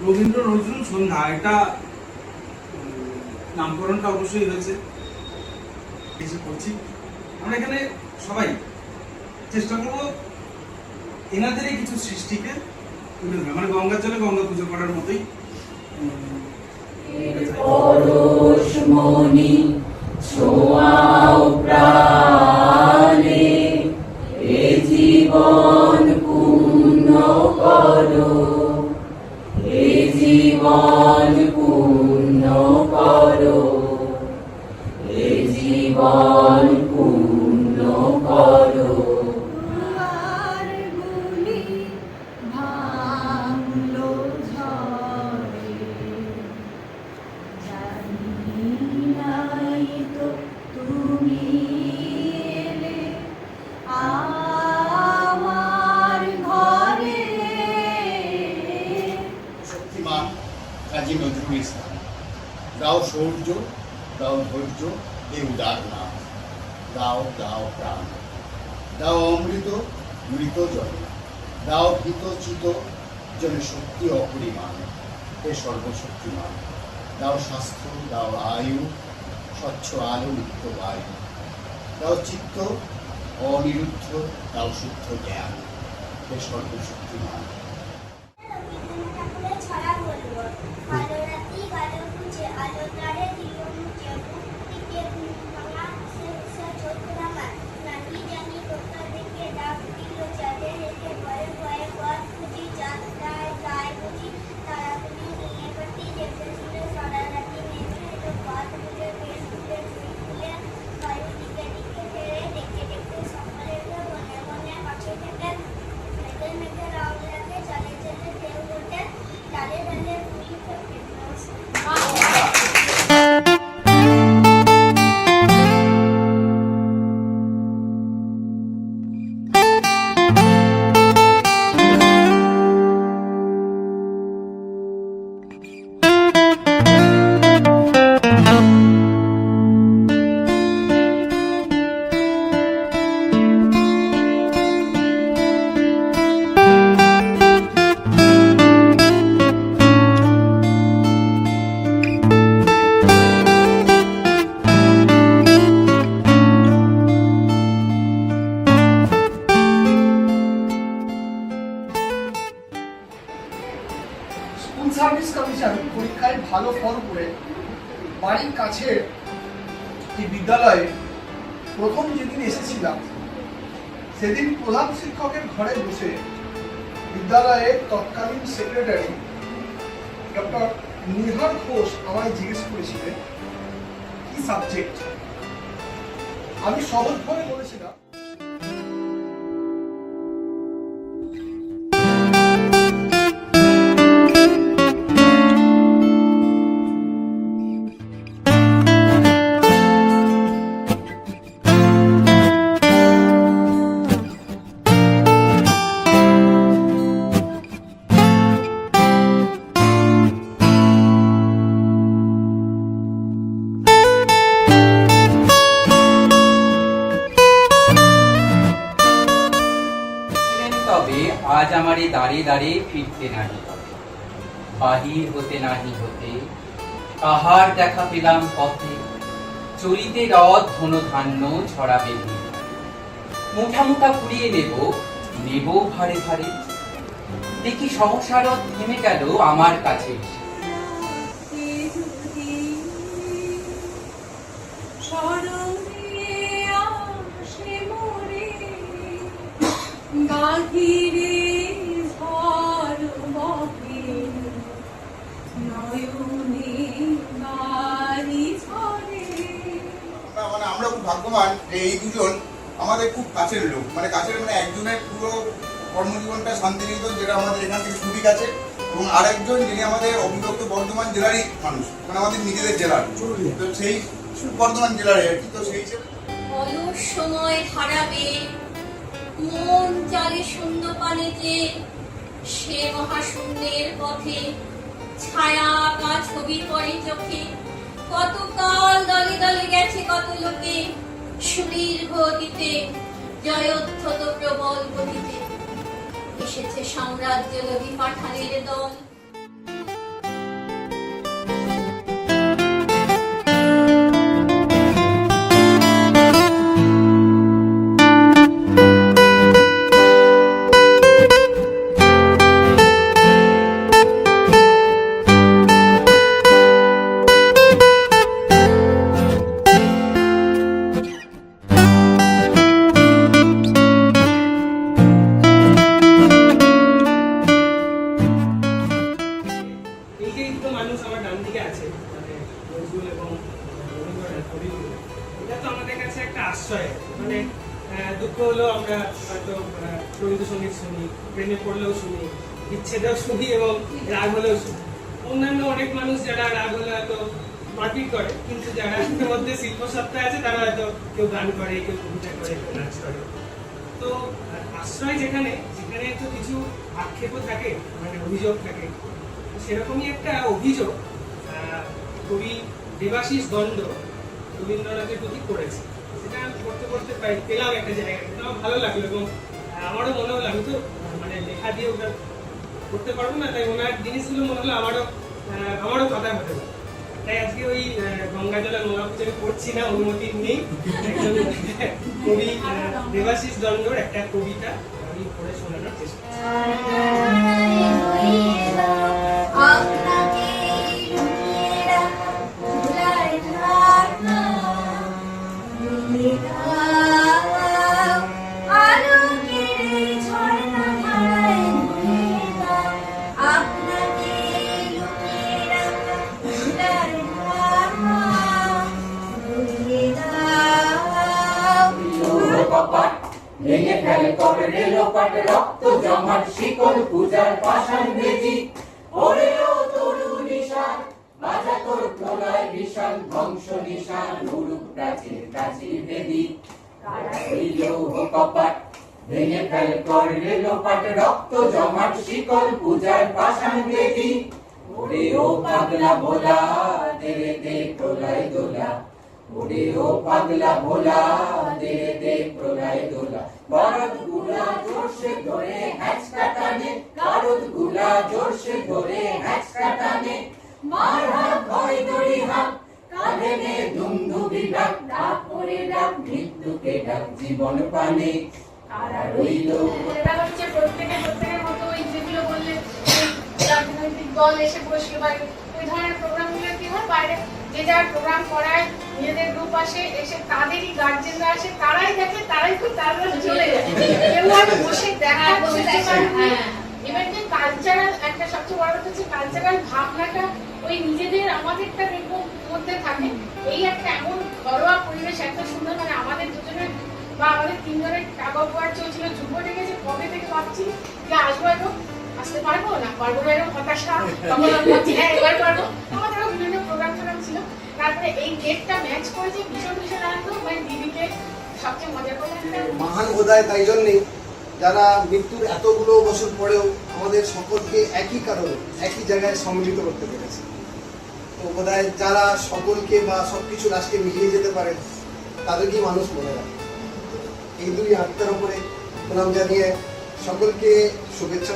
রবীন্দ্র নজরুল সন্ধ্যা, এটা নামকরণটা অবশ্যই হয়েছে, কিছু করছি। আমরা এখানে সবাই চেষ্টা করবো এনাদেরই কিছু সৃষ্টিকে তুলে ধরা, মানে গঙ্গার জলে গঙ্গা পুজো করার মতোই। পরশমণি ছোঁয়াও প্রাণে, এ জীবন পূর্ণ করো, এ জীবন পূর্ণ করো, এ জীবন পূর্ণ করো। কাজী নজরুল ইসলাম, দাও শৌর্য, দাও ধৈর্য, এ উদার নাম, দাও দাও প্রাণ, দাও অমৃত মৃত জল, দাও ভীত চিত জনে শক্তি অপরিমাণ, হে সর্বশক্তিমান, দাও স্বাস্থ্য, দাও আয়ু, স্বচ্ছ আলো মুক্ত বায়ু, দাও চিত্ত অনিরুদ্ধ, দাও শুদ্ধ জ্ঞান, হে সর্বশক্তিমান। স্কুল সার্ভিস কমিশন পরীক্ষায় ভালো ফল করে বাড়ির কাছের এই বিদ্যালয়ে প্রথম যেদিন এসেছিলাম, সেদিন প্রধান শিক্ষকের ঘরে বসে বিদ্যালয়ের তৎকালীন সেক্রেটারি ডক্টর নিহার ঘোষ আমায় জিজ্ঞেস করেছিলেন কি সাবজেক্ট। আমি সহজভাবে বলেছিলাম আজ আমারে দাঁড়ে দাঁড়ে ফিরতে নাহি হবে, বাহির হতে নাহি হতে কাহার দেখা পেলাম পথে, চলিতে রথ ধন ধান্য ছড়াবে ভিড়, মুঠা মুঠা কুড়িয়ে নেব নেব ভারে ভারে, দেখি সহসা রথ থেমে গেল আমার কাছে এসে। আমরা খুব ভাগ্যবান যে এই দুজন আমাদের খুব কাছের লোক, মানে কাছের মানে একজনের পুরো কর্মজীবনটা শান্তিনিকেতন, যেটা আমাদের এখান থেকে খুবই কাছে, এবং আরেকজন যিনি আমাদের অবিভক্ত বর্ধমান জেলারই মানুষ, মানে আমাদের নিজেদের জেলার, তো সেই বর্ধমান জেলার আর কি। তো সেই হিসেবে অলস সময় হারাবে মন চালে শূন্য পানে যে, সে মহাশূন্যের পথে ছায়া আঁকা ছবি পড়ে চোখে, কত কাল দলে দলে গেছে কত লোকে, সুদীর্ঘ অতীতে জয়োদ্ধত প্রবল গতিতে, এসেছে সাম্রাজ্য লোভী পাঠানের দল। আমরা হয়তো রবীন্দ্রসঙ্গীত শুনি, প্রেমে পড়লেও শুনি, বিচ্ছেদেও শুনি এবং রাগ হলেও শুনি। অন্যান্য অনেক মানুষ যারা রাগ হলে হয়তো মারপিট করে, কিন্তু যারা এর মধ্যে শিল্প সত্তা আছে তারা হয়তো কেউ গান করে, কেউ কবিতা করে, কেউ নাচ করে। তো আশ্রয় যেখানে সেখানে তো কিছু আক্ষেপও থাকে, মানে অভিযোগ থাকে। সেরকমই একটা অভিযোগ কবি দেবাশিস দণ্ড রবীন্দ্রনাথের প্রতি করেছে। সেটা করতে করতে পেলাম একটা জায়গায়, আমার ভালো লাগলো এবং আমারও মনে হলো আমি তো মানে লেখা দিয়ে ওটা করতে পারবো না, তাই ওনার জিনিসগুলো মনে হলো আমারও কথা হতে পারে। তাই আজকে ওই গঙ্গা জলে নোয়া পুজো আমি করছি না, অনুমতি নেই। একজন কবি দেবাশিস দণ্ডর একটা কবিতা আমি পড়ে শোনানোর চেষ্টা করছি। ভেঙে ফেলে কবে রেলোপাট রক্ত জমাট শিকল পূজার পাষাণ বেজি ওরেও তরু নিশান বাজা তোর প্রলয় বিশাল ধ্বংস নিশান উড়ুক প্রাচীর প্রাচীর বেদি কারা হইল কপাট ভেঙে ফেলে কর রেলোপাট রক্ত জমাট শিকল পূজার পাষাণ বেজি ওরেও পাগলা ভোলা দে দে প্রলয় দোলা ওরেও পাগলা ভোলা দে দে প্রলয় দোলা বারদ গুলা জোরসে ধরে হ্যাচকা টানে বারদ গুলা জোরসে ধরে হ্যাচকা টানে মার হাত ভয় দড়ি হাত কাঁধে নে ধুমধুবি ডাক ডাক করে ডাক মৃত্যুকে ডাক জীবন পানে কারা রইল। এটা হচ্ছে প্রত্যেকের মতো ওই যেগুলো বললে রাজনৈতিক দল এসে বসলো বা ওই ধরনের প্রোগ্রামগুলো কি হয়, বাইরে যে যার প্রোগ্রাম করায় নিজেদের গ্রুপ আসে, এসে তাদেরই গার্জেনরা আসে, তারাই দেখে, তারাই খুব তাড়াতাড়ি চলে যায়, কেউ আর বসে দেখার বুঝতে পারে না। এবার যে কালচারাল একটা সবচেয়ে বড় কথা হচ্ছে কালচারাল ভাবনাটা ওই নিজেদের আমাদেরটা দেখবো মধ্যে থাকে। এই একটা এমন ঘরোয়া পরিবেশ এত সুন্দর, মানে আমাদের দুজনের বা আমাদের তিনজনের টাকা উপহার চলছিল, যুব ডেকেছে কবে থেকে ভাবছি যে আসবো, এখন আসতে পারবো না পারবো না এরকম হতাশা, তখন আমি ভাবছি হ্যাঁ এবার পারবো। আমাদেরও বিভিন্ন প্রোগ্রাম ছিল, তারপরে এই ডেটটা ম্যাচ করেছে, ভীষণ ভীষণ আনন্দ। মানে দিদিকে সবচেয়ে মজা করে মহান বোধহয় তাই জন্যেই যারা মৃত্যুর এতগুলো বছর পরেও আমাদের সকলকে একই কারণে একই জায়গায় সম্মিলিত করতে পেরেছে। তো বোধহয় যারা সকলকে বা সবকিছু রাষ্ট্রে মিলিয়ে যেতে পারে তাদেরকেই মানুষ মনে রাখে। এই দুই আত্মার উপরে প্রণাম জানিয়ে সকলকে শুভেচ্ছা।